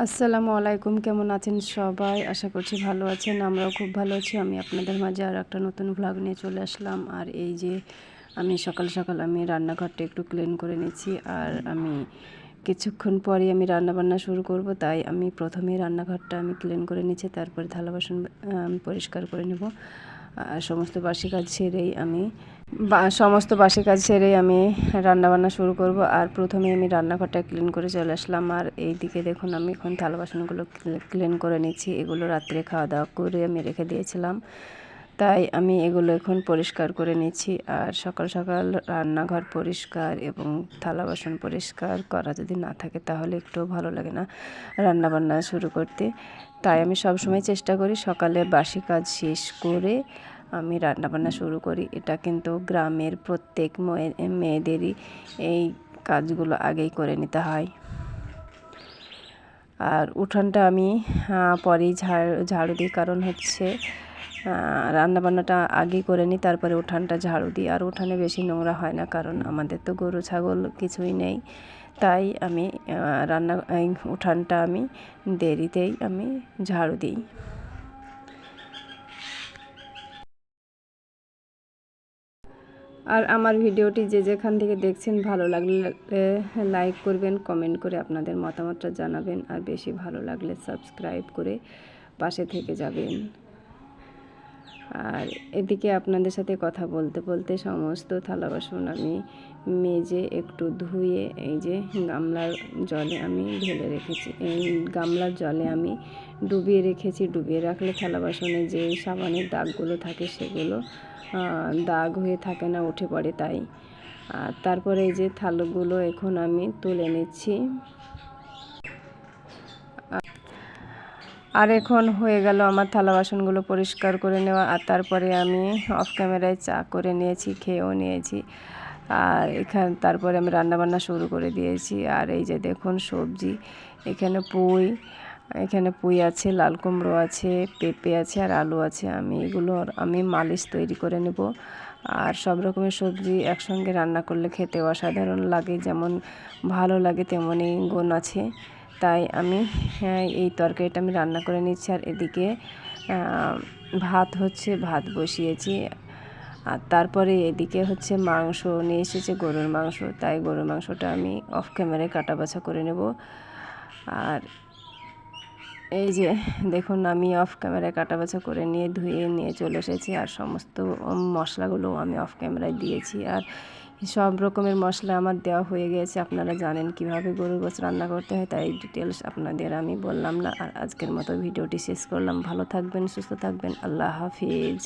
আসসালামু আলাইকুম, কেমন আছেন সবাই? আশা করছি ভালো আছেন। আমরাও খুব ভালো আছি। আমি আপনাদের মাঝে আর একটা নতুন ভ্লগ নিয়ে চলে আসলাম। আর এই যে আমি সকাল সকাল আমি রান্নাঘরটা একটু ক্লিন করে নিচ্ছি। আর আমি কিছুক্ষণ পরেই আমি রান্নাবান্না শুরু করব, তাই আমি প্রথমেই রান্নাঘরটা আমি ক্লিন করে নিচ্ছি, তারপরে থালা বাসন আমি পরিষ্কার করে নেব। আর সমস্ত বাসি কাজ সেরেই আমি রান্নাবান্না শুরু করব। আর প্রথমে আমি রান্নাঘরটা ক্লিন করে চলে আসলাম। আর এই দিকে দেখুন আমি এখন থালা বাসনগুলো ক্লিন করে নিচ্ছি। এগুলো রাত্রে খাওয়া দাওয়া করে আমি রেখে দিয়েছিলাম, তাই আমি এগুলো এখন পরিষ্কার করে নিচ্ছি। আর সকাল সকাল রান্নাঘর পরিষ্কার এবং থালা বাসন পরিষ্কার করা যদি না থাকে তাহলে একটু ভালো লাগে না রান্নাবান্না শুরু করতে। তাই আমি সবসময় চেষ্টা করি সকালে বাসি কাজ শেষ করে আমি রান্নাবান্না শুরু করি। এটা কিন্তু গ্রামের প্রত্যেক মেয়েদেরই এই কাজগুলো আগেই করে নিতে হয়। আর উঠানটা আমি পরেই ঝাড়ু দিই, কারণ হচ্ছে রান্নাবান্নাটা আগেই করে নিই, তারপরে উঠানটা ঝাড়ু দিই। আর উঠানে বেশি নোংরা হয় না, কারণ আমাদের তো গরু ছাগল কিছুই নেই। তাই আমি উঠানটা আমি দেরিতেই আমি ঝাড়ু দিই। আর আমার ভিডিওটি যে যেখান থেকে দেখছেন ভালো লাগলে লাইক করবেন, কমেন্ট করে আপনাদের মতামতটা জানাবেন। আর বেশি ভালো লাগলে সাবস্ক্রাইব করে পাশে থেকে যাবেন। আর এদিকে আপনাদের সাথে কথা বলতে বলতে সমস্ত থালা বাসন আমি মেজে একটু ধুয়ে এই যে গামলার জলে আমি ঢেলে রেখেছি। এই গামলার জলে আমি ডুবিয়ে রেখেছি। ডুবিয়ে রাখলে থালা বাসনে যে সাবানের দাগগুলো থাকে সেগুলো দাগ হয়ে থাকে না, উঠে পড়ে। তাই আর তারপরে এই যে থালাগুলো এখন আমি তুলে নিচ্ছি। আর এখন হয়ে গেল আমার থালা বাসনগুলো পরিষ্কার করে নেওয়া। আর তারপরে আমি অফ ক্যামেরায় চা করে নিয়েছি, খেয়েও নিয়েছি। আর তারপরে আমি রান্নাবান্না শুরু করে দিয়েছি। আর এই যে দেখুন সবজি, এখানে পুঁই আছে, লাল কুমড়ো আছে, পেঁপে আছে আর আলু আছে। আমি মালিশ তৈরি করে নেব। আর সব রকমের সবজি একসঙ্গে রান্না করলে খেতে অসাধারণ লাগে, যেমন ভালো লাগে তেমনই গুণ আছে। তাই আমি এই তরকারিটা আমি রান্না করে নিচ্ছি। আর এদিকে ভাত বসিয়েছি। আর তারপরে এদিকে হচ্ছে মাংস নিয়ে এসেছে, গরুর মাংস। তাই গরুর মাংসটা আমি অফ ক্যামেরায় কাটা বাছা করে নেব। আর এই যে দেখুন আমি অফ ক্যামেরায় কাটা বাছা করে নিয়ে ধুয়ে নিয়ে চলে এসেছি। আর সমস্ত মশলাগুলো আমি অফ ক্যামেরায় দিয়েছি। আর সব রকমের মশলা আমার দেওয়া হয়ে গিয়েছে। আপনারা জানেন কিভাবে গরুর গোশত রান্না করতে হয়, তাই ডিটেলস আপনাদের আমি বললাম না। আর আজকের মতো ভিডিওটি শেষ করলাম। ভালো থাকবেন, সুস্থ থাকবেন। আল্লাহ হাফিজ।